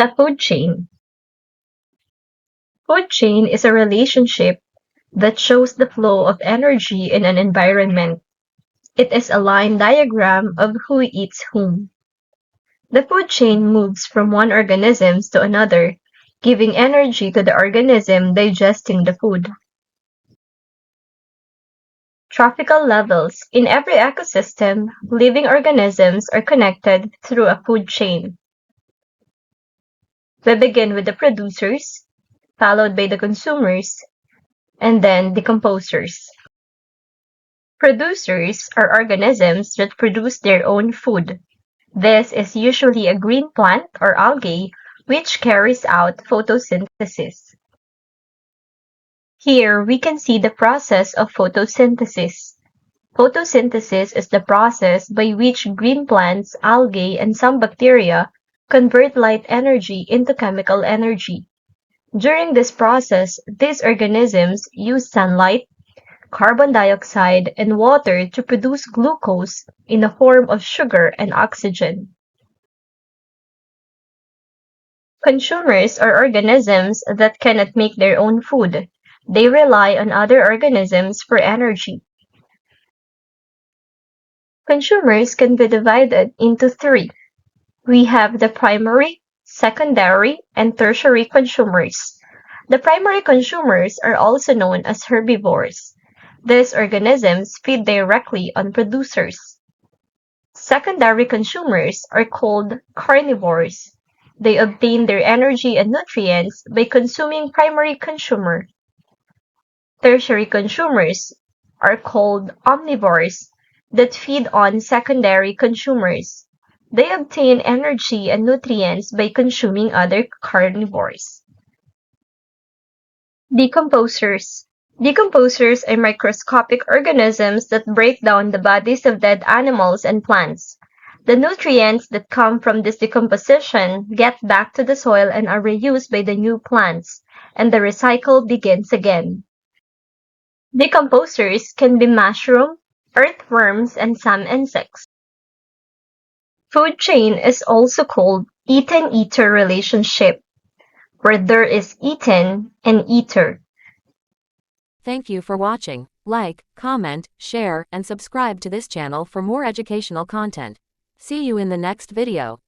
The food chain. Food chain is a relationship that shows the flow of energy in an environment. It is a line diagram of who eats whom. The food chain moves from one organism to another, giving energy to the organism digesting the food. Trophical levels. In every ecosystem, living organisms are connected through a food chain. We begin with the producers, followed by the consumers, and then decomposers. Producers are organisms that produce their own food. This is usually a green plant or algae which carries out photosynthesis. Here we can see the process of photosynthesis. Photosynthesis is the process by which green plants, algae, and some bacteria convert light energy into chemical energy. During this process, these organisms use sunlight, carbon dioxide, and water to produce glucose in the form of sugar and oxygen. Consumers are organisms that cannot make their own food. They rely on other organisms for energy. Consumers can be divided into three. We have the primary, secondary, and tertiary consumers. The primary consumers are also known as herbivores. These organisms feed directly on producers. Secondary consumers are called carnivores. They obtain their energy and nutrients by consuming primary consumer. Tertiary consumers are called omnivores that feed on secondary consumers. They obtain energy and nutrients by consuming other carnivores. Decomposers. Decomposers are microscopic organisms that break down the bodies of dead animals and plants. The nutrients that come from this decomposition get back to the soil and are reused by the new plants, and the recycle begins again. Decomposers can be mushroom, earthworms, and some insects. Food chain is also called eaten-eater relationship, where there is eaten and eater. Thank you for watching. Like, comment, share, and subscribe to this channel for more educational content. See you in the next video.